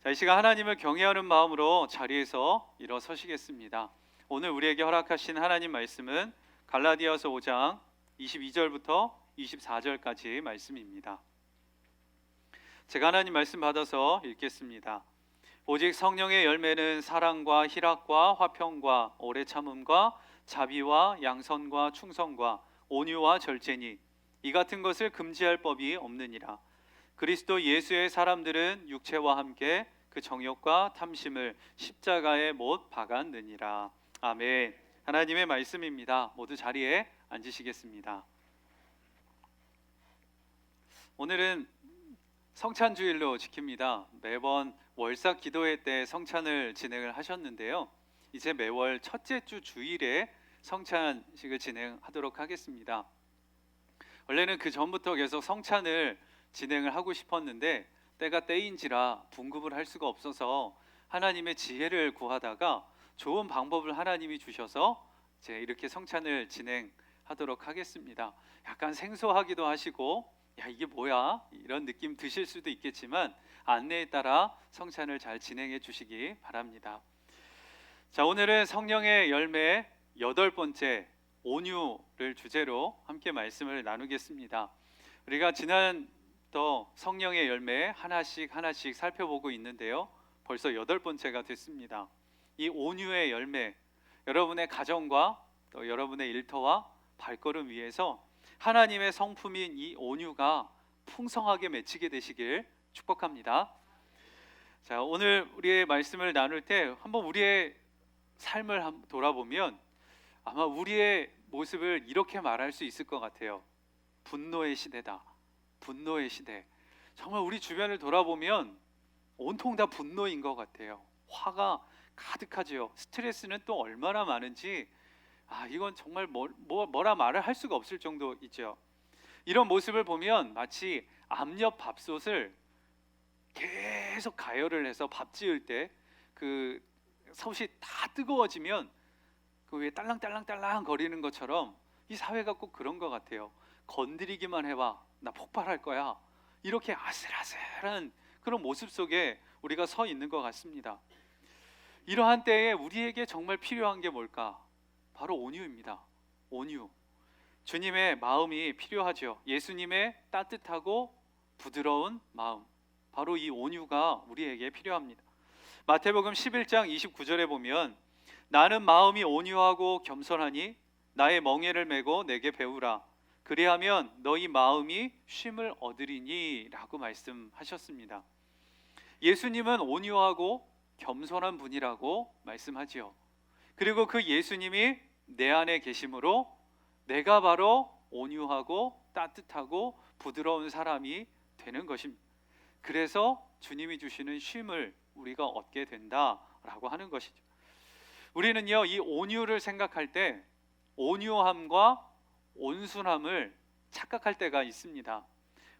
자, 이 시간 하나님을 경외하는 마음으로 자리에서 일어서시겠습니다. 오늘 우리에게 허락하신 하나님 말씀은 갈라디아서 5장 22절부터 24절까지 말씀입니다. 제가 하나님 말씀 받아서 읽겠습니다. 오직 성령의 열매는 사랑과 희락과 화평과 오래 참음과 자비와 양선과 충성과 온유와 절제니 이 같은 것을 금지할 법이 없느니라. 그리스도 예수의 사람들은 육체와 함께 그 정욕과 탐심을 십자가에 못 박았느니라. 아멘. 하나님의 말씀입니다. 모두 자리에 앉으시겠습니다. 오늘은 성찬주일로 지킵니다. 매번 월삭 기도회 때 성찬을 진행을 하셨는데요. 이제 매월 첫째 주 주일에 성찬식을 진행하도록 하겠습니다. 원래는 그 전부터 계속 성찬을 진행을 하고 싶었는데 때가 때인지라 분급을 할 수가 없어서 하나님의 지혜를 구하다가 좋은 방법을 하나님이 주셔서 이제 이렇게 성찬을 진행하도록 하겠습니다. 약간 생소하기도 하시고 야 이게 뭐야 이런 느낌 드실 수도 있겠지만 안내에 따라 성찬을 잘 진행해 주시기 바랍니다. 자, 오늘은 성령의 열매 8번째 온유를 주제로 함께 말씀을 나누겠습니다. 우리가 지난부터 성령의 열매 하나씩 살펴보고 있는데요. 벌써 8번째가 됐습니다. 이 온유의 열매, 여러분의 가정과 또 여러분의 일터와 발걸음 위에서 하나님의 성품인 이 온유가 풍성하게 맺히게 되시길 축복합니다. 자, 오늘 우리의 말씀을 나눌 때 한번 우리의 삶을 돌아보면 아마 우리의 모습을 이렇게 말할 수 있을 것 같아요. 분노의 시대다. 분노의 시대. 정말 우리 주변을 돌아보면 온통 다 분노인 것 같아요. 화가 가득하죠. 스트레스는 또 얼마나 많은지 이건 정말 뭐라 말을 할 수가 없을 정도 있죠. 이런 모습을 보면 마치 압력 밥솥을 계속 가열을 해서 밥 지을 때 그 솥이 다 뜨거워지면 그 위에 딸랑딸랑딸랑 거리는 것처럼 이 사회가 꼭 그런 것 같아요. 건드리기만 해봐, 나 폭발할 거야. 이렇게 아슬아슬한 그런 모습 속에 우리가 서 있는 것 같습니다. 이러한 때에 우리에게 정말 필요한 게 뭘까? 바로 온유입니다. 온유. 주님의 마음이 필요하죠. 예수님의 따뜻하고 부드러운 마음, 바로 이 온유가 우리에게 필요합니다. 마태복음 11장 29절에 보면 나는 마음이 온유하고 겸손하니 나의 멍에를 메고 내게 배우라. 그리하면 너희 마음이 쉼을 얻으리니 라고 말씀하셨습니다. 예수님은 온유하고 겸손한 분이라고 말씀하지요. 그리고 그 예수님이 내 안에 계심으로 내가 바로 온유하고 따뜻하고 부드러운 사람이 되는 것입니다. 그래서 주님이 주시는 쉼을 우리가 얻게 된다라고 하는 것이죠. 우리는요, 이 온유를 생각할 때 온유함과 온순함을 착각할 때가 있습니다.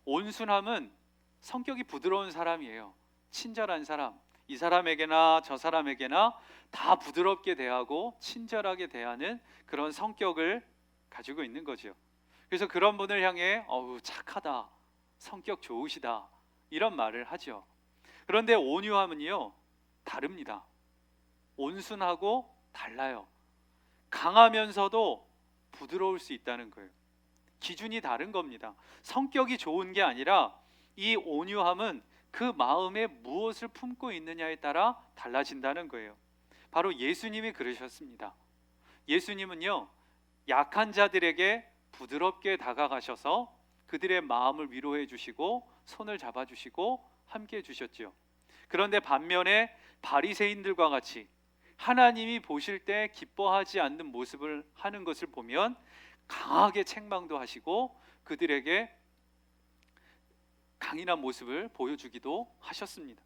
온순함은 성격이 부드러운 사람이에요. 친절한 사람, 이 사람에게나 저 사람에게나 다 부드럽게 대하고 친절하게 대하는 그런 성격을 가지고 있는 거죠. 그래서 그런 분을 향해 착하다, 성격 좋으시다 이런 말을 하죠. 그런데 온유함은요 다릅니다. 온순하고 달라요. 강하면서도 부드러울 수 있다는 거예요. 기준이 다른 겁니다. 성격이 좋은 게 아니라 이 온유함은 그 마음에 무엇을 품고 있느냐에 따라 달라진다는 거예요. 바로 예수님이 그러셨습니다. 예수님은요 약한 자들에게 부드럽게 다가가셔서 그들의 마음을 위로해 주시고 손을 잡아 주시고 함께 해 주셨죠. 그런데 반면에 바리새인들과 같이 하나님이 보실 때 기뻐하지 않는 모습을 하는 것을 보면 강하게 책망도 하시고 그들에게 강인한 모습을 보여주기도 하셨습니다.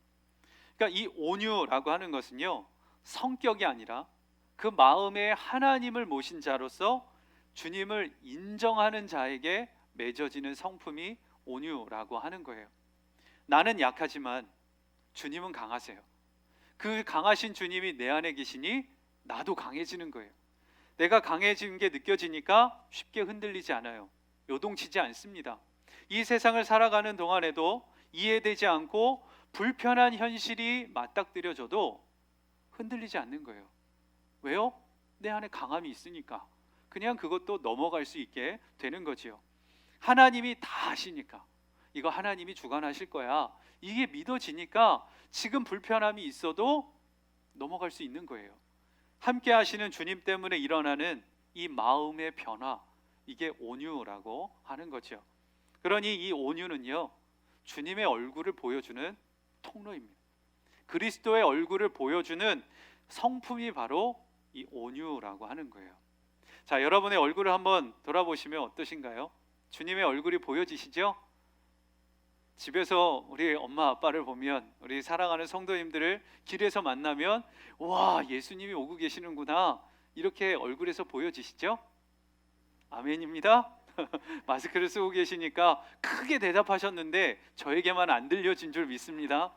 그러니까 이 온유라고 하는 것은요 성격이 아니라 그 마음에 하나님을 모신 자로서 주님을 인정하는 자에게 맺어지는 성품이 온유라고 하는 거예요. 나는 약하지만 주님은 강하세요. 그 강하신 주님이 내 안에 계시니 나도 강해지는 거예요. 내가 강해진 게 느껴지니까 쉽게 흔들리지 않아요. 요동치지 않습니다. 이 세상을 살아가는 동안에도 이해되지 않고 불편한 현실이 맞닥뜨려져도 흔들리지 않는 거예요. 왜요? 내 안에 강함이 있으니까. 그냥 그것도 넘어갈 수 있게 되는 거지요. 하나님이 다 아시니까, 이거 하나님이 주관하실 거야, 이게 믿어지니까 지금 불편함이 있어도 넘어갈 수 있는 거예요. 함께 하시는 주님 때문에 일어나는 이 마음의 변화, 이게 온유라고 하는 거죠. 그러니 이 온유는요, 주님의 얼굴을 보여주는 통로입니다. 그리스도의 얼굴을 보여주는 성품이 바로 이 온유라고 하는 거예요. 자, 여러분의 얼굴을 한번 돌아보시면 어떠신가요? 주님의 얼굴이 보여지시죠? 집에서 우리 엄마 아빠를 보면, 우리 사랑하는 성도님들을 길에서 만나면 와, 예수님이 오고 계시는구나, 이렇게 얼굴에서 보여지시죠? 아멘입니다. 마스크를 쓰고 계시니까 크게 대답하셨는데 저에게만 안 들려진 줄 믿습니다.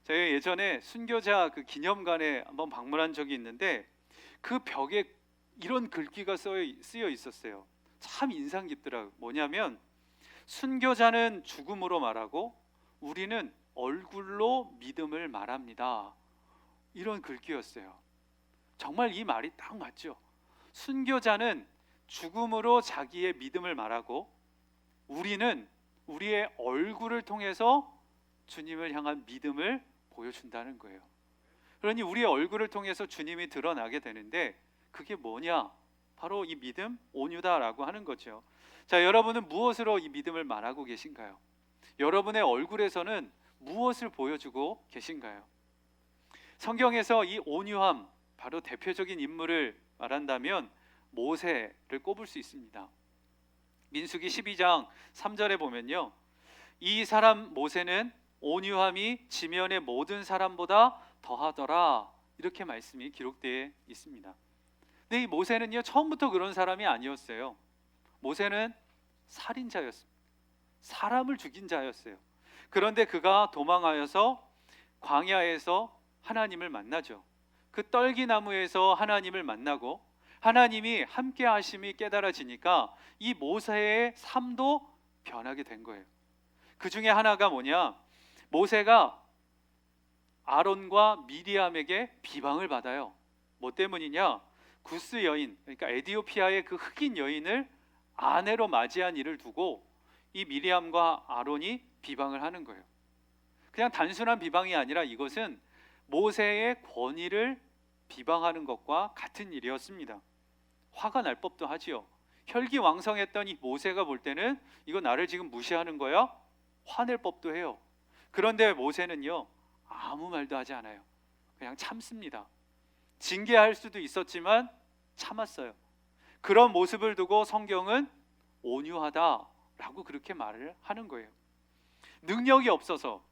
제가 예전에 순교자 그 기념관에 한번 방문한 적이 있는데 그 벽에 이런 글귀가 쓰여 있었어요. 참 인상 깊더라고요. 뭐냐면 순교자는 죽음으로 말하고 우리는 얼굴로 믿음을 말합니다. 이런 글귀였어요. 정말 이 말이 딱 맞죠. 순교자는 죽음으로 자기의 믿음을 말하고 우리는 우리의 얼굴을 통해서 주님을 향한 믿음을 보여준다는 거예요. 그러니 우리의 얼굴을 통해서 주님이 드러나게 되는데 그게 뭐냐? 바로 이 믿음, 온유다라고 하는 거죠. 자, 여러분은 무엇으로 이 믿음을 말하고 계신가요? 여러분의 얼굴에서는 무엇을 보여주고 계신가요? 성경에서 이 온유함, 바로 대표적인 인물을 말한다면 모세를 꼽을 수 있습니다. 민수기 12장 3절에 보면요, 이 사람 모세는 온유함이 지면의 모든 사람보다 더하더라, 이렇게 말씀이 기록되어 있습니다. 근데 이 모세는요, 처음부터 그런 사람이 아니었어요. 모세는 살인자였습니다. 사람을 죽인 자였어요. 그런데 그가 도망하여서 광야에서 하나님을 만나죠. 그 떨기나무에서 하나님을 만나고 하나님이 함께 하심이 깨달아지니까 이 모세의 삶도 변하게 된 거예요. 그 중에 하나가 뭐냐? 모세가 아론과 미리암에게 비방을 받아요. 뭐 때문이냐? 구스 여인, 그러니까 에디오피아의 그 흑인 여인을 아내로 맞이한 일을 두고 이 미리암과 아론이 비방을 하는 거예요. 그냥 단순한 비방이 아니라 이것은 모세의 권위를 비방하는 것과 같은 일이었습니다. 화가 날 법도 하지요. 혈기왕성했던 이 모세가 볼 때는 이거 나를 지금 무시하는 거야? 화낼 법도 해요. 그런데 모세는요, 아무 말도 하지 않아요. 그냥 참습니다. 징계할 수도 있었지만 참았어요. 그런 모습을 두고 성경은 온유하다라고 그렇게 말을 하는 거예요. 능력이 없어서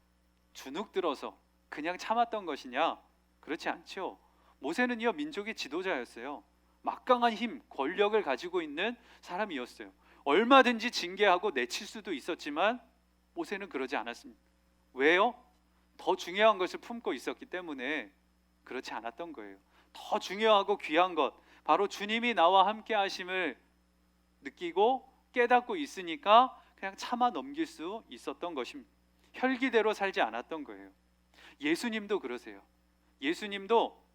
주눅 들어서 그냥 참았던 것이냐? 그렇지 않죠. 모세는요, 민족의 지도자였어요. 막강한 힘, 권력을 가지고 있는 사람이었어요. 얼마든지 징계하고 내칠 수도 있었지만 모세는 그러지 않았습니다. 왜요? 더 중요한 것을 품고 있었기 때문에 그렇지 않았던 거예요. 더 중요하고 귀한 것, 바로 주님이 나와 함께 하심을 느끼고 깨닫고 있으니까 그냥 참아 넘길 수 있었던 것입니다. 혈기대로 살지 않았던 거예요. 예수님도 그러세요. 예수님도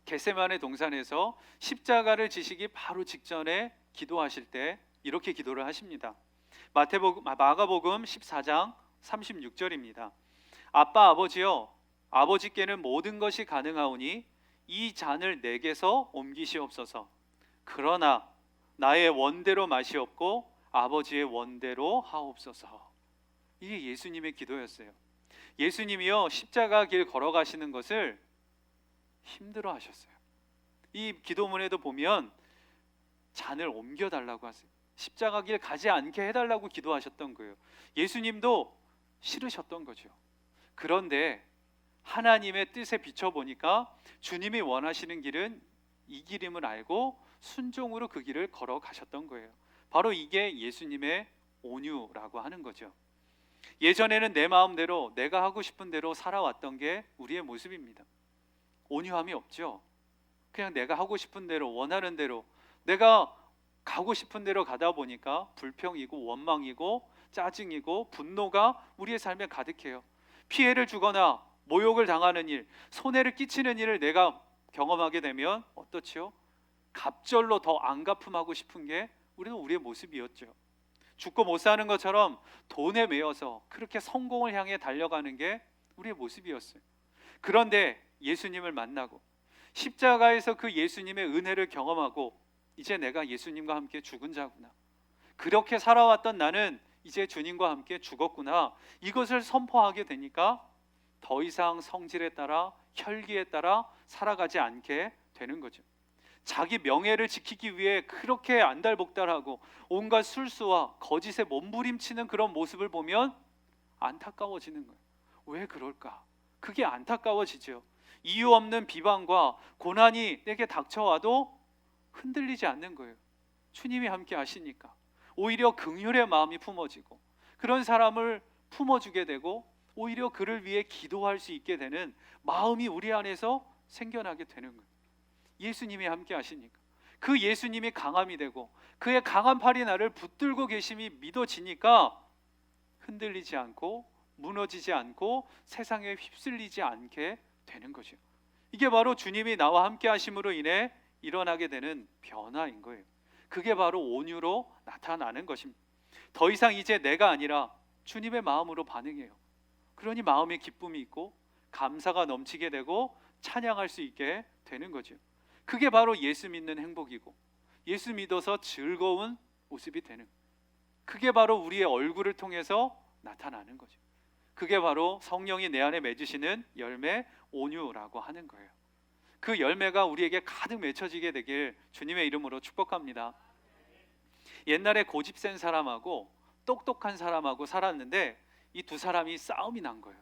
겟세마네 동산에서 십자가를 지시기 바로 직전에 기도하실 때 이렇게 기도를 하십니다. 마가복음 14장 36절입니다. 아빠 아버지여, 아버지께는 모든 것이 가능하오니 이 잔을 내게서 옮기시옵소서. 그러나 나의 원대로 마시옵고 아버지의 원대로 하옵소서. 이게 예수님의 기도였어요. 예수님이요, 십자가 길 걸어가시는 것을 힘들어 하셨어요. 이 기도문에도 보면 잔을 옮겨달라고 하세요. 십자가 길 가지 않게 해달라고 기도하셨던 거예요. 예수님도 싫으셨던 거죠. 그런데 하나님의 뜻에 비춰보니까 주님이 원하시는 길은 이 길임을 알고 순종으로 그 길을 걸어가셨던 거예요. 바로 이게 예수님의 온유라고 하는 거죠. 예전에는 내 마음대로 내가 하고 싶은 대로 살아왔던 게 우리의 모습입니다. 온유함이 없죠. 그냥 내가 하고 싶은 대로, 원하는 대로, 내가 가고 싶은 대로 가다 보니까 불평이고 원망이고 짜증이고 분노가 우리의 삶에 가득해요. 피해를 주거나 모욕을 당하는 일, 손해를 끼치는 일을 내가 경험하게 되면 어떻지요? 갑절로 더 안 갚음하고 싶은 게 우리의 모습이었죠. 죽고 못 사는 것처럼 돈에 매여서 그렇게 성공을 향해 달려가는 게 우리의 모습이었어요. 그런데 예수님을 만나고 십자가에서 그 예수님의 은혜를 경험하고 이제 내가 예수님과 함께 죽은 자구나, 그렇게 살아왔던 나는 이제 주님과 함께 죽었구나, 이것을 선포하게 되니까 더 이상 성질에 따라 혈기에 따라 살아가지 않게 되는 거죠. 자기 명예를 지키기 위해 그렇게 안달복달하고 온갖 술수와 거짓에 몸부림치는 그런 모습을 보면 안타까워지는 거예요. 왜 그럴까? 그게 안타까워지죠. 이유 없는 비방과 고난이 내게 닥쳐와도 흔들리지 않는 거예요. 주님이 함께 하시니까 오히려 긍휼의 마음이 품어지고 그런 사람을 품어주게 되고 오히려 그를 위해 기도할 수 있게 되는 마음이 우리 안에서 생겨나게 되는 거예요. 예수님이 함께 하시니까 그 예수님이 강함이 되고 그의 강한 팔이 나를 붙들고 계심이 믿어지니까 흔들리지 않고 무너지지 않고 세상에 휩쓸리지 않게 되는 거죠. 이게 바로 주님이 나와 함께 하심으로 인해 일어나게 되는 변화인 거예요. 그게 바로 온유로 나타나는 것입니다. 더 이상 이제 내가 아니라 주님의 마음으로 반응해요. 그러니 마음에 기쁨이 있고 감사가 넘치게 되고 찬양할 수 있게 되는 거죠. 그게 바로 예수 믿는 행복이고 예수 믿어서 즐거운 모습이 되는, 그게 바로 우리의 얼굴을 통해서 나타나는 거죠. 그게 바로 성령이 내 안에 맺으시는 열매 온유라고 하는 거예요. 그 열매가 우리에게 가득 맺혀지게 되길 주님의 이름으로 축복합니다. 옛날에 고집센 사람하고 똑똑한 사람하고 살았는데 이 두 사람이 싸움이 난 거예요.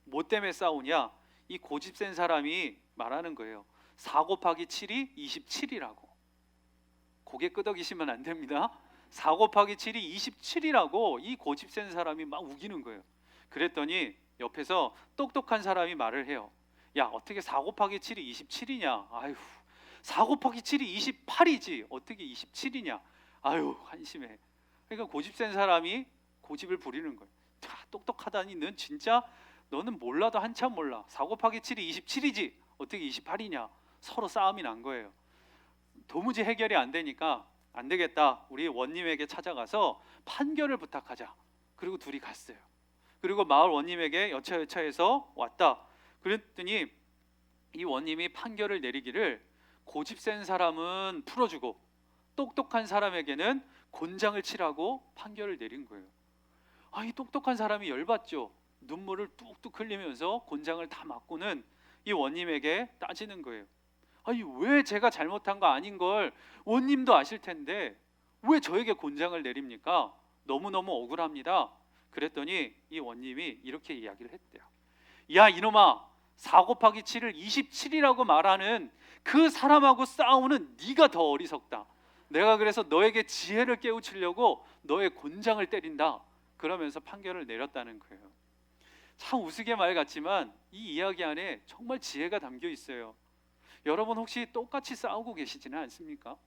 뭐 때문에 싸우냐? 이 고집센 사람이 말하는 거예요. 4 곱하기 7이 27이라고. 고개 끄덕이시면 안 됩니다. 4 곱하기 7이 27이라고 이 고집센 사람이 막 우기는 거예요. 그랬더니 옆에서 똑똑한 사람이 말을 해요. 야, 어떻게 4 곱하기 7이 27이냐? 아유, 4 곱하기 7이 28이지 어떻게 27이냐? 아유, 한심해. 그러니까 고집센 사람이 고집을 부리는 거예요. 똑똑하다니 너는 몰라도 한참 몰라. 4 곱하기 7이 27이지 어떻게 28이냐? 서로 싸움이 난 거예요. 도무지 해결이 안 되니까 안 되겠다, 우리 원님에게 찾아가서 판결을 부탁하자. 그리고 둘이 갔어요. 그리고 마을 원님에게 여차여차해서 왔다. 그랬더니 이 원님이 판결을 내리기를 고집센 사람은 풀어주고 똑똑한 사람에게는 곤장을 치라고 판결을 내린 거예요. 이 똑똑한 사람이 열받죠. 눈물을 뚝뚝 흘리면서 곤장을 다 맞고는 이 원님에게 따지는 거예요. 왜 제가 잘못한 거 아닌 걸 원님도 아실 텐데 왜 저에게 곤장을 내립니까? 너무너무 억울합니다. 그랬더니 이 원님이 이렇게 이야기를 했대요. 야, 이놈아, 4 곱하기 7을 27이라고 말하는 그 사람하고 싸우는 네가 더 어리석다. 내가 그래서 너에게 지혜를 깨우치려고 너의 곤장을 때린다. 그러면서 판결을 내렸다는 거예요. 참 우스개 말 같지만 이 이야기 안에 정말 지혜가 담겨 있어요. 여러분 혹시 똑같이 싸우고 계시지는 않습니까?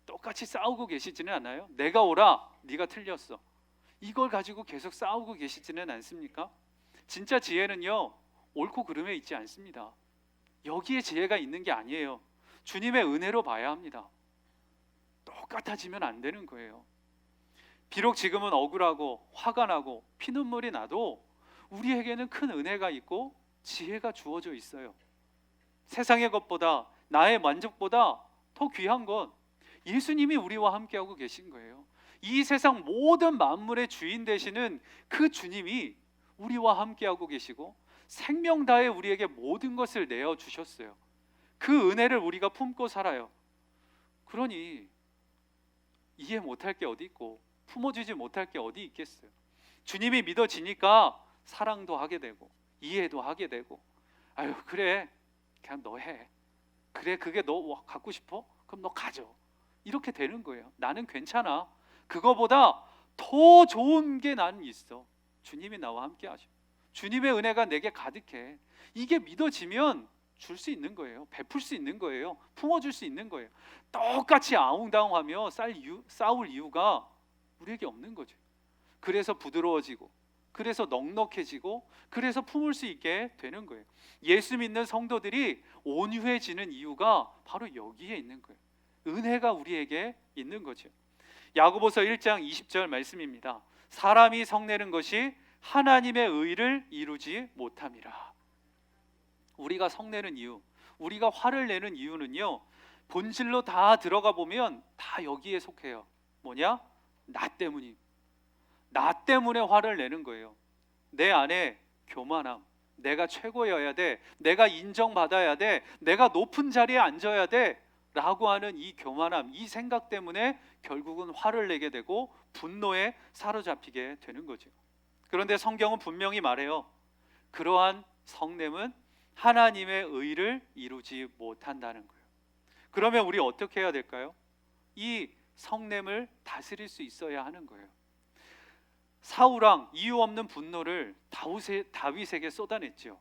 똑같이 싸우고 계시지는 않아요? 내가 옳아, 네가 틀렸어, 이걸 가지고 계속 싸우고 계시지는 않습니까? 진짜 지혜는요, 옳고 그름에 있지 않습니다. 여기에 지혜가 있는 게 아니에요. 주님의 은혜로 봐야 합니다. 똑같아지면 안 되는 거예요. 비록 지금은 억울하고 화가 나고 피눈물이 나도 우리에게는 큰 은혜가 있고 지혜가 주어져 있어요. 세상의 것보다, 나의 만족보다 더 귀한 건 예수님이 우리와 함께하고 계신 거예요. 이 세상 모든 만물의 주인 되시는 그 주님이 우리와 함께하고 계시고 생명 다해 우리에게 모든 것을 내어주셨어요. 그 은혜를 우리가 품고 살아요. 그러니 이해 못할 게 어디 있고 품어주지 못할 게 어디 있겠어요. 주님이 믿어지니까 사랑도 하게 되고 이해도 하게 되고, 아유 그래, 그냥 너 해. 그래, 그게 너 갖고 싶어? 그럼 너 가져. 이렇게 되는 거예요. 나는 괜찮아. 그거보다 더 좋은 게 나는 있어. 주님이 나와 함께 하셔. 주님의 은혜가 내게 가득해. 이게 믿어지면 줄 수 있는 거예요. 베풀 수 있는 거예요. 품어줄 수 있는 거예요. 똑같이 아웅다웅하며 싸울 이유가 우리에게 없는 거죠. 그래서 부드러워지고 그래서 넉넉해지고 그래서 품을 수 있게 되는 거예요. 예수 믿는 성도들이 온유해지는 이유가 바로 여기에 있는 거예요. 은혜가 우리에게 있는 거죠. 야고보서 1장 20절 말씀입니다. 사람이 성내는 것이 하나님의 의를 이루지 못함이라. 우리가 성내는 이유, 우리가 화를 내는 이유는요, 본질로 다 들어가 보면 다 여기에 속해요. 뭐냐? 나 때문이. 나 때문에 화를 내는 거예요. 내 안에 교만함, 내가 최고여야 돼, 내가 인정받아야 돼, 내가 높은 자리에 앉아야 돼 라고 하는 이 교만함, 이 생각 때문에 결국은 화를 내게 되고 분노에 사로잡히게 되는 거죠. 그런데 성경은 분명히 말해요. 그러한 성냄은 하나님의 의를 이루지 못한다는 거예요. 그러면 우리 어떻게 해야 될까요? 이 성냄을 다스릴 수 있어야 하는 거예요. 사울왕 이유 없는 분노를 다윗에게 쏟아냈죠.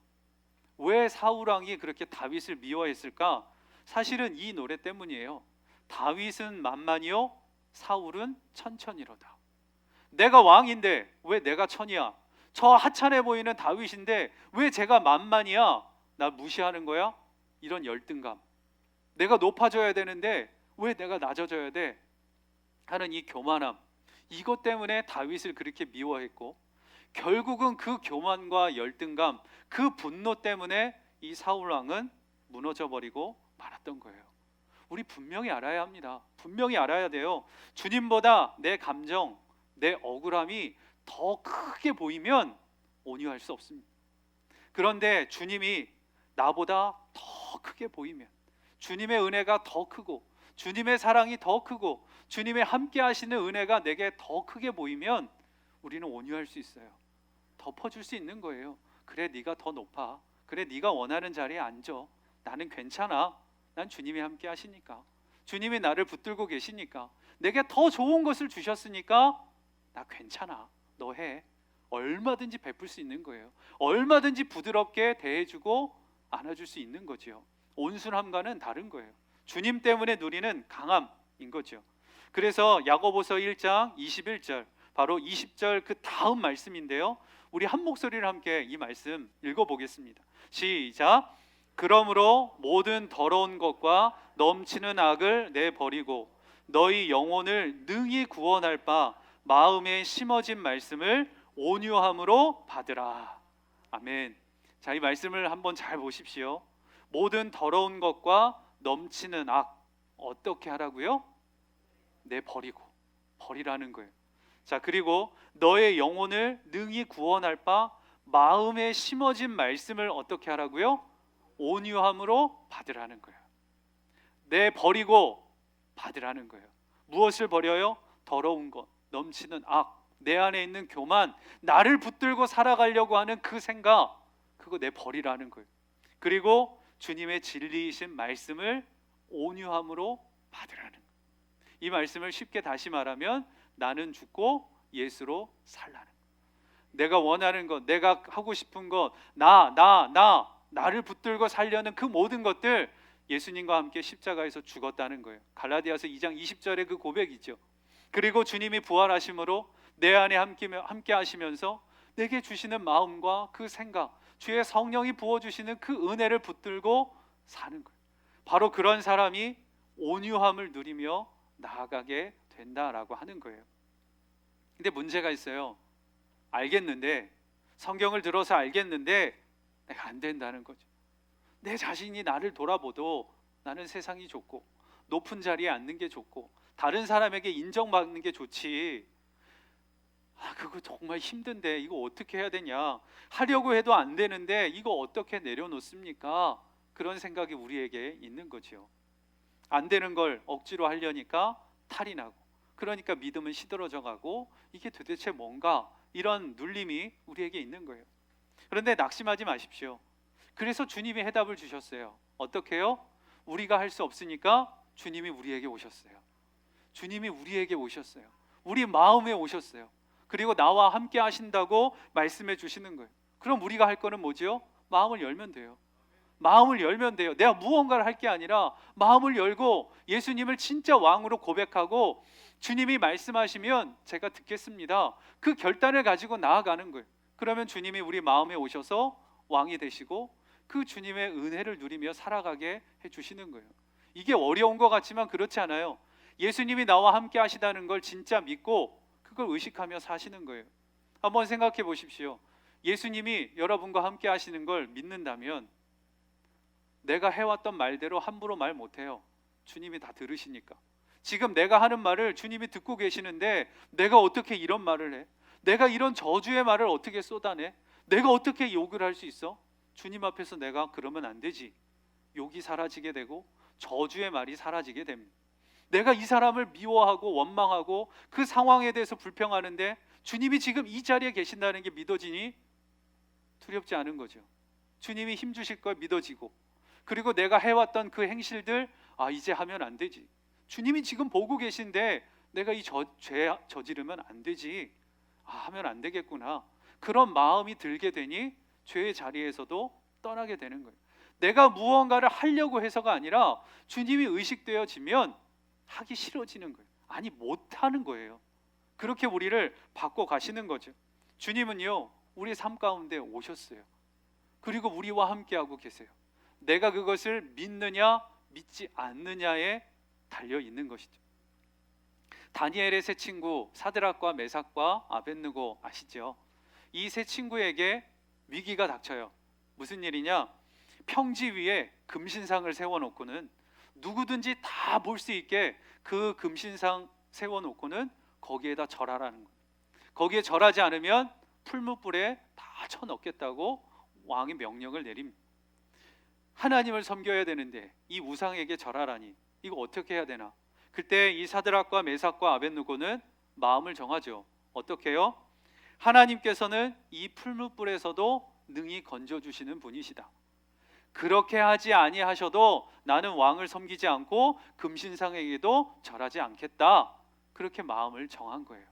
왜 사울왕이 그렇게 다윗을 미워했을까? 사실은 이 노래 때문이에요. 다윗은 만만이요 사울은 천천이로다. 내가 왕인데 왜 내가 천이야? 저 하찮아 보이는 다윗인데 왜 제가 만만이야? 나 무시하는 거야? 이런 열등감. 내가 높아져야 되는데 왜 내가 낮아져야 돼? 하는 이 교만함. 이것 때문에 다윗을 그렇게 미워했고, 결국은 그 교만과 열등감, 그 분노 때문에 이 사울 왕은 무너져 버리고 말았던 거예요. 우리 분명히 알아야 합니다. 분명히 알아야 돼요. 주님보다 내 감정, 내 억울함이 더 크게 보이면 온유할 수 없습니다. 그런데 주님이 나보다 더 크게 보이면, 주님의 은혜가 더 크고 주님의 사랑이 더 크고 주님의 함께 하시는 은혜가 내게 더 크게 보이면 우리는 온유할 수 있어요. 덮어줄 수 있는 거예요. 그래, 네가 더 높아. 그래, 네가 원하는 자리에 앉아. 나는 괜찮아. 난 주님이 함께 하시니까, 주님이 나를 붙들고 계시니까, 내게 더 좋은 것을 주셨으니까 나 괜찮아. 너 해. 얼마든지 베풀 수 있는 거예요. 얼마든지 부드럽게 대해주고 안아줄 수 있는 거죠. 온순함과는 다른 거예요. 주님 때문에 누리는 강함인 거죠. 그래서 야고보서 1장 21절, 바로 20절 그 다음 말씀인데요, 우리 한 목소리를 함께 이 말씀 읽어보겠습니다. 시작. 그러므로 모든 더러운 것과 넘치는 악을 내버리고 너희 영혼을 능히 구원할 바 마음에 심어진 말씀을 온유함으로 받으라. 아멘. 자, 이 말씀을 한번 잘 보십시오. 모든 더러운 것과 넘치는 악, 어떻게 하라고요? 내버리고, 버리라는 거예요. 자, 그리고 너의 영혼을 능히 구원할 바 마음에 심어진 말씀을 어떻게 하라고요? 온유함으로 받으라는 거예요. 내버리고 받으라는 거예요. 무엇을 버려요? 더러운 것, 넘치는 악, 내 안에 있는 교만, 나를 붙들고 살아가려고 하는 그 생각, 그거 내버리라는 거예요. 그리고 주님의 진리이신 말씀을 온유함으로 받으라는 거예요. 이 말씀을 쉽게 다시 말하면 나는 죽고 예수로 살라는 거예요. 내가 원하는 것, 내가 하고 싶은 것, 나를 붙들고 살려는 그 모든 것들 예수님과 함께 십자가에서 죽었다는 거예요. 갈라디아서 2장 20절의 그 고백이죠. 그리고 주님이 부활하심으로 내 안에 함께 하시면서 내게 주시는 마음과 그 생각, 주의 성령이 부어주시는 그 은혜를 붙들고 사는 거예요. 바로 그런 사람이 온유함을 누리며 나아가게 된다라고 하는 거예요. 근데 문제가 있어요. 알겠는데, 성경을 들어서 알겠는데 내가 안 된다는 거죠. 내 자신이 나를 돌아보도 나는 세상이 좋고 높은 자리에 앉는 게 좋고 다른 사람에게 인정받는 게 좋지, 그거 정말 힘든데 이거 어떻게 해야 되냐, 하려고 해도 안 되는데 이거 어떻게 내려놓습니까? 그런 생각이 우리에게 있는 거죠. 안 되는 걸 억지로 하려니까 탈이 나고, 그러니까 믿음은 시들어져 가고, 이게 도대체 뭔가, 이런 눌림이 우리에게 있는 거예요. 그런데 낙심하지 마십시오. 그래서 주님이 해답을 주셨어요. 어떻게 해요? 우리가 할 수 없으니까 주님이 우리에게 오셨어요. 주님이 우리에게 오셨어요. 우리 마음에 오셨어요. 그리고 나와 함께 하신다고 말씀해 주시는 거예요. 그럼 우리가 할 거는 뭐죠? 마음을 열면 돼요. 마음을 열면 돼요. 내가 무언가를 할 게 아니라 마음을 열고 예수님을 진짜 왕으로 고백하고, 주님이 말씀하시면 제가 듣겠습니다, 그 결단을 가지고 나아가는 거예요. 그러면 주님이 우리 마음에 오셔서 왕이 되시고 그 주님의 은혜를 누리며 살아가게 해주시는 거예요. 이게 어려운 것 같지만 그렇지 않아요. 예수님이 나와 함께 하시다는 걸 진짜 믿고 그걸 의식하며 사시는 거예요. 한번 생각해 보십시오. 예수님이 여러분과 함께 하시는 걸 믿는다면 내가 해왔던 말대로 함부로 말 못해요. 주님이 다 들으시니까. 지금 내가 하는 말을 주님이 듣고 계시는데 내가 어떻게 이런 말을 해? 내가 이런 저주의 말을 어떻게 쏟아내? 내가 어떻게 욕을 할 수 있어? 주님 앞에서 내가 그러면 안 되지. 욕이 사라지게 되고 저주의 말이 사라지게 됩니다. 내가 이 사람을 미워하고 원망하고 그 상황에 대해서 불평하는데 주님이 지금 이 자리에 계신다는 게 믿어지니 두렵지 않은 거죠. 주님이 힘주실 걸 믿어지고, 그리고 내가 해왔던 그 행실들, 이제 하면 안 되지. 주님이 지금 보고 계신데 내가 이 죄 저지르면 안 되지. 하면 안 되겠구나. 그런 마음이 들게 되니 죄의 자리에서도 떠나게 되는 거예요. 내가 무언가를 하려고 해서가 아니라 주님이 의식되어지면 하기 싫어지는 거예요. 아니, 못하는 거예요. 그렇게 우리를 바꿔 가시는 거죠. 주님은요, 우리 삶 가운데 오셨어요. 그리고 우리와 함께하고 계세요. 내가 그것을 믿느냐 믿지 않느냐에 달려 있는 것이죠. 다니엘의 세 친구 사드락과 메삭과 아벳느고 아시죠? 이 세 친구에게 위기가 닥쳐요. 무슨 일이냐? 평지 위에 금신상을 세워놓고는 누구든지 다 볼 수 있게 그 금신상 세워놓고는 거기에다 절하라는 거예요. 거기에 절하지 않으면 풀무불에 다 쳐넣겠다고 왕이 명령을 내립니다. 하나님을 섬겨야 되는데 이 우상에게 절하라니 이거 어떻게 해야 되나? 그때 이 사드락과 메삭과 아벳느고는 마음을 정하죠. 어떻게 해요? 하나님께서는 이 풀무불에서도 능히 건져주시는 분이시다. 그렇게 하지 아니하셔도 나는 왕을 섬기지 않고 금신상에게도 절하지 않겠다. 그렇게 마음을 정한 거예요.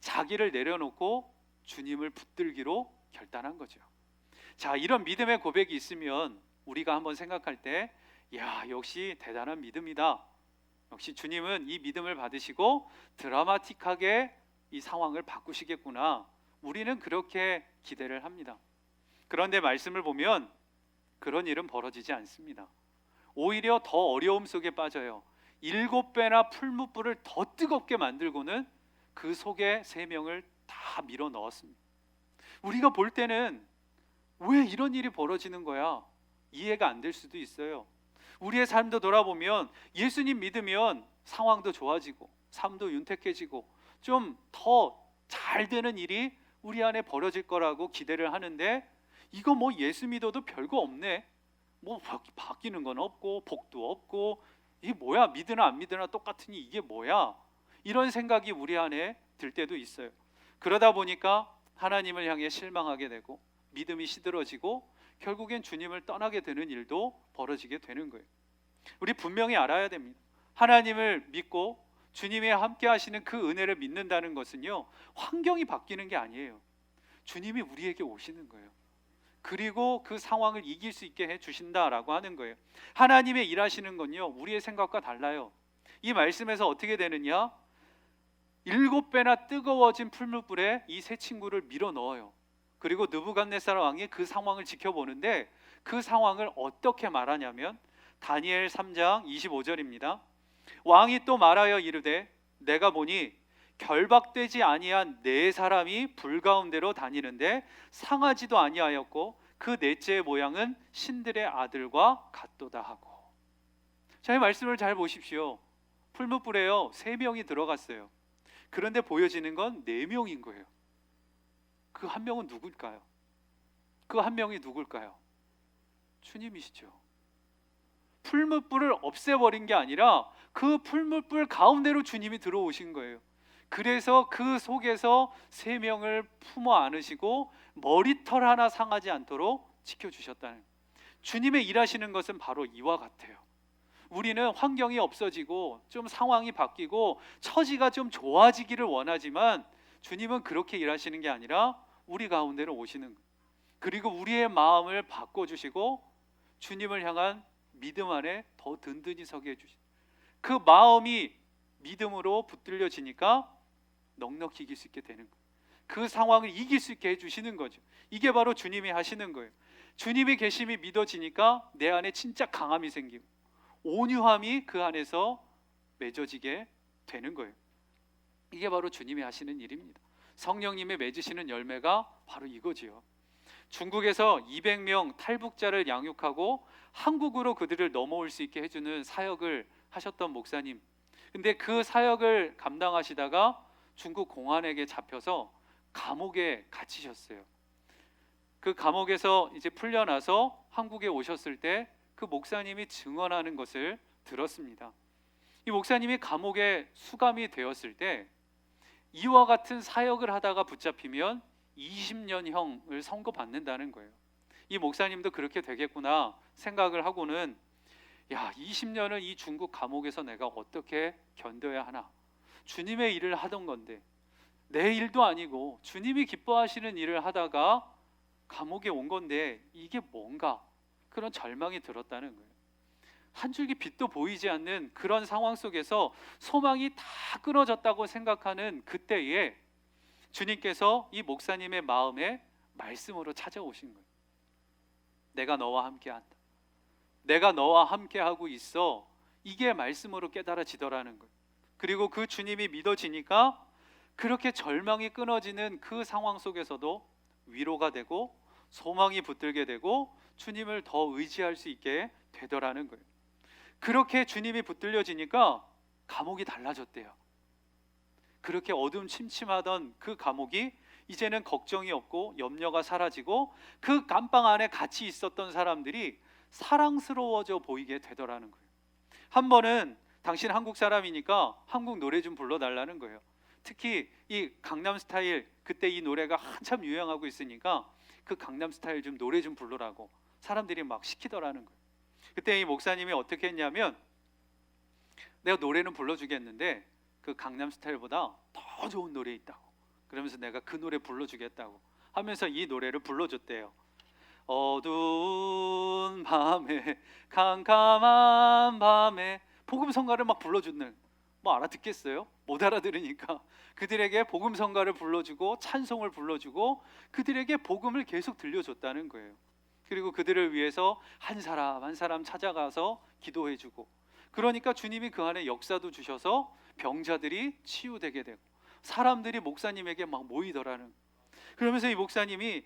자기를 내려놓고 주님을 붙들기로 결단한 거죠. 자, 이런 믿음의 고백이 있으면 우리가 한번 생각할 때, 역시 대단한 믿음이다. 역시 주님은 이 믿음을 받으시고 드라마틱하게 이 상황을 바꾸시겠구나. 우리는 그렇게 기대를 합니다. 그런데 말씀을 보면 그런 일은 벌어지지 않습니다. 오히려 더 어려움 속에 빠져요. 7배나 풀무불을 더 뜨겁게 만들고는 그 속에 3명을 다 밀어 넣었습니다. 우리가 볼 때는 왜 이런 일이 벌어지는 거야? 이해가 안 될 수도 있어요. 우리의 삶도 돌아보면 예수님 믿으면 상황도 좋아지고 삶도 윤택해지고 좀 더 잘 되는 일이 우리 안에 벌어질 거라고 기대를 하는데, 이거 뭐 예수 믿어도 별거 없네. 뭐 바뀌는 건 없고 복도 없고 이게 뭐야? 믿으나 안 믿으나 똑같으니 이게 뭐야? 이런 생각이 우리 안에 들 때도 있어요. 그러다 보니까 하나님을 향해 실망하게 되고 믿음이 시들어지고 결국엔 주님을 떠나게 되는 일도 벌어지게 되는 거예요. 우리 분명히 알아야 됩니다. 하나님을 믿고 주님이 함께 하시는 그 은혜를 믿는다는 것은요, 환경이 바뀌는 게 아니에요. 주님이 우리에게 오시는 거예요. 그리고 그 상황을 이길 수 있게 해주신다라고 하는 거예요. 하나님의 일하시는 건요, 우리의 생각과 달라요. 이 말씀에서 어떻게 되느냐? 7배나 뜨거워진 풀무불에 이 세 친구를 밀어 넣어요. 그리고 느부갓네살 왕이 그 상황을 지켜보는데 그 상황을 어떻게 말하냐면 다니엘 3장 25절입니다. 왕이 또 말하여 이르되 내가 보니 결박되지 아니한 4사람이 불 가운데로 다니는데 상하지도 아니하였고 그 넷째의 모양은 신들의 아들과 같도다 하고. 자, 이 말씀을 잘 보십시오. 풀무불에요 3명이 들어갔어요. 그런데 보여지는 건 4명인 거예요. 그 한 명은 누굴까요? 그 한 명이 누굴까요? 주님이시죠. 풀무불을 없애버린 게 아니라 그 풀무불 가운데로 주님이 들어오신 거예요. 그래서 그 속에서 3명을 품어 안으시고 머리털 하나 상하지 않도록 지켜주셨다는, 주님의 일하시는 것은 바로 이와 같아요. 우리는 환경이 없어지고 좀 상황이 바뀌고 처지가 좀 좋아지기를 원하지만 주님은 그렇게 일하시는 게 아니라 우리 가운데로 오시는 거예요. 그리고 우리의 마음을 바꿔주시고 주님을 향한 믿음 안에 더 든든히 서게 해주시고, 그 마음이 믿음으로 붙들려지니까 넉넉히 이길 수 있게 되는 거예요. 그 상황을 이길 수 있게 해주시는 거죠. 이게 바로 주님이 하시는 거예요. 주님이 계심이 믿어지니까 내 안에 진짜 강함이 생기고 온유함이 그 안에서 맺어지게 되는 거예요. 이게 바로 주님이 하시는 일입니다. 성령님의 맺으시는 열매가 바로 이거지요. 중국에서 200명 탈북자를 양육하고 한국으로 그들을 넘어올 수 있게 해주는 사역을 하셨던 목사님. 근데 그 사역을 감당하시다가 중국 공안에게 잡혀서 감옥에 갇히셨어요. 그 감옥에서 이제 풀려나서 한국에 오셨을 때 그 목사님이 증언하는 것을 들었습니다. 이 목사님이 감옥에 수감이 되었을 때 이와 같은 사역을 하다가 붙잡히면 20년형을 선고받는다는 거예요. 이 목사님도 그렇게 되겠구나 생각을 하고는 20년을 이 중국 감옥에서 내가 어떻게 견뎌야 하나. 주님의 일을 하던 건데 내 일도 아니고 주님이 기뻐하시는 일을 하다가 감옥에 온 건데 이게 뭔가 그런 절망이 들었다는 거예요. 한 줄기 빛도 보이지 않는 그런 상황 속에서 소망이 다 끊어졌다고 생각하는 그때에 주님께서 이 목사님의 마음에 말씀으로 찾아오신 거예요. 내가 너와 함께한다. 내가 너와 함께하고 있어. 이게 말씀으로 깨달아지더라는 거예요. 그리고 그 주님이 믿어지니까 그렇게 절망이 끊어지는 그 상황 속에서도 위로가 되고 소망이 붙들게 되고 주님을 더 의지할 수 있게 되더라는 거예요. 그렇게 주님이 붙들려지니까 감옥이 달라졌대요. 그렇게 어둠 침침하던 그 감옥이 이제는 걱정이 없고 염려가 사라지고 그 감방 안에 같이 있었던 사람들이 사랑스러워져 보이게 되더라는 거예요. 한 번은 당신 한국 사람이니까 한국 노래 좀 불러달라는 거예요. 특히 이 강남스타일, 그때 이 노래가 한참 유행하고 있으니까 그 강남스타일 좀 노래 좀 부르라고 사람들이 막 시키더라는 거예요. 그때 이 목사님이 어떻게 했냐면 내가 노래는 불러주겠는데 그 강남스타일보다 더 좋은 노래 있다고, 그러면서 내가 그 노래 불러주겠다고 하면서 이 노래를 불러줬대요. 어두운 밤에 캄캄한 밤에 복음성가를 막 불러주는, 뭐 알아듣겠어요? 못 알아들으니까 그들에게 복음성가를 불러주고 찬송을 불러주고 그들에게 복음을 계속 들려줬다는 거예요. 그리고 그들을 위해서 한 사람 한 사람 찾아가서 기도해주고, 그러니까 주님이 그 안에 역사도 주셔서 병자들이 치유되게 되고 사람들이 목사님에게 막 모이더라는. 그러면서 이 목사님이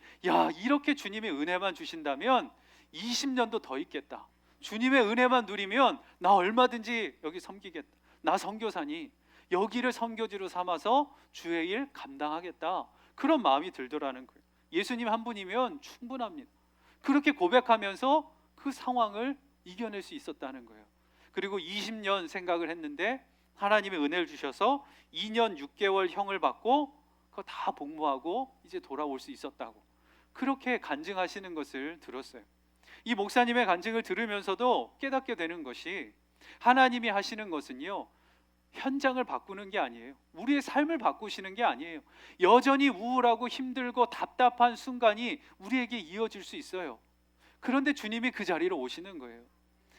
이렇게 주님의 은혜만 주신다면 20년도 더 있겠다. 주님의 은혜만 누리면 나 얼마든지 여기 섬기겠다. 나 선교사니 여기를 선교지로 삼아서 주의 일 감당하겠다. 그런 마음이 들더라는 거예요. 예수님 한 분이면 충분합니다. 그렇게 고백하면서 그 상황을 이겨낼 수 있었다는 거예요. 그리고 20년 생각을 했는데 하나님의 은혜를 주셔서 2년 6개월 형을 받고 그거 다 복무하고 이제 돌아올 수 있었다고 그렇게 간증하시는 것을 들었어요. 이 목사님의 간증을 들으면서도 깨닫게 되는 것이 하나님이 하시는 것은요, 현장을 바꾸는 게 아니에요. 우리의 삶을 바꾸시는 게 아니에요. 여전히 우울하고 힘들고 답답한 순간이 우리에게 이어질 수 있어요. 그런데 주님이 그 자리로 오시는 거예요.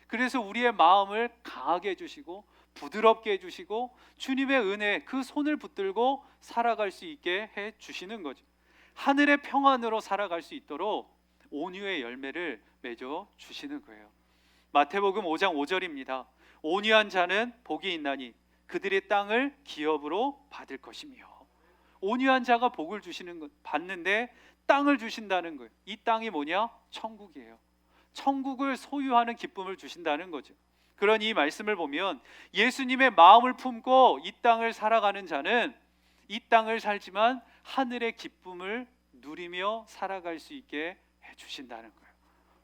그래서 우리의 마음을 강하게 해주시고 부드럽게 해주시고 주님의 은혜, 그 손을 붙들고 살아갈 수 있게 해주시는 거죠. 하늘의 평안으로 살아갈 수 있도록 온유의 열매를 맺어 주시는 거예요. 마태복음 5장 5절입니다. 온유한 자는 복이 있나니 그들의 땅을 기업으로 받을 것이며. 온유한 자가 복을 주시는 것, 받는데 땅을 주신다는 거예요. 이 땅이 뭐냐? 천국이에요. 천국을 소유하는 기쁨을 주신다는 거죠. 그러니 이 말씀을 보면 예수님의 마음을 품고 이 땅을 살아가는 자는 이 땅을 살지만 하늘의 기쁨을 누리며 살아갈 수 있게 해주신다는 거예요.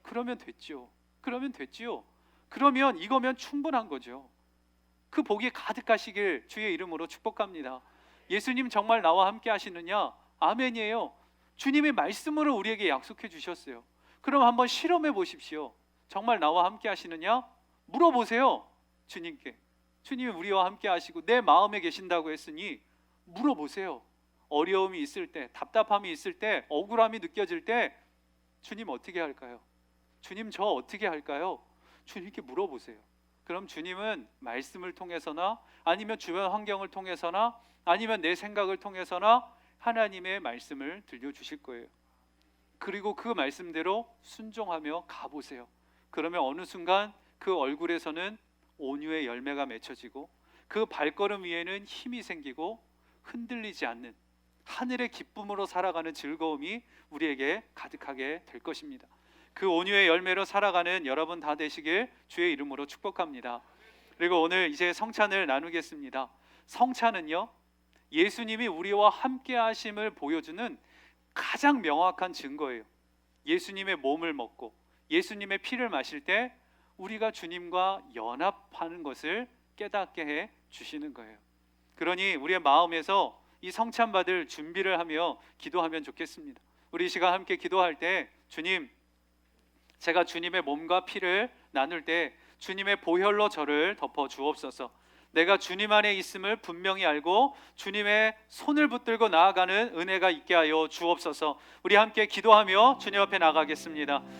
그러면 됐죠. 그러면 이거면 충분한 거죠. 그 복이 가득하시길 주의 이름으로 축복합니다. 예수님 정말 나와 함께 하시느냐? 아멘이에요. 주님의 말씀으로 우리에게 약속해 주셨어요. 그럼 한번 실험해 보십시오. 정말 나와 함께 하시느냐? 물어보세요. 주님께. 주님이 우리와 함께 하시고 내 마음에 계신다고 했으니 물어보세요. 어려움이 있을 때, 답답함이 있을 때, 억울함이 느껴질 때 주님 어떻게 할까요? 주님 저 어떻게 할까요? 주님께 물어보세요. 그럼 주님은 말씀을 통해서나 아니면 주변 환경을 통해서나 아니면 내 생각을 통해서나 하나님의 말씀을 들려주실 거예요. 그리고 그 말씀대로 순종하며 가보세요. 그러면 어느 순간 그 얼굴에서는 온유의 열매가 맺혀지고 그 발걸음 위에는 힘이 생기고 흔들리지 않는 하늘의 기쁨으로 살아가는 즐거움이 우리에게 가득하게 될 것입니다. 그 온유의 열매로 살아가는 여러분 다 되시길 주의 이름으로 축복합니다. 그리고 오늘 이제 성찬을 나누겠습니다. 성찬은요, 예수님이 우리와 함께 하심을 보여주는 가장 명확한 증거예요. 예수님의 몸을 먹고 예수님의 피를 마실 때 우리가 주님과 연합하는 것을 깨닫게 해 주시는 거예요. 그러니 우리의 마음에서 이 성찬 받을 준비를 하며 기도하면 좋겠습니다. 우리 이 시간 함께 기도할 때, 주님, 제가 주님의 몸과 피를 나눌 때 주님의 보혈로 저를 덮어 주옵소서. 내가 주님 안에 있음을 분명히 알고 주님의 손을 붙들고 나아가는 은혜가 있게 하여 주옵소서. 우리 함께 기도하며 주님 앞에 나가겠습니다.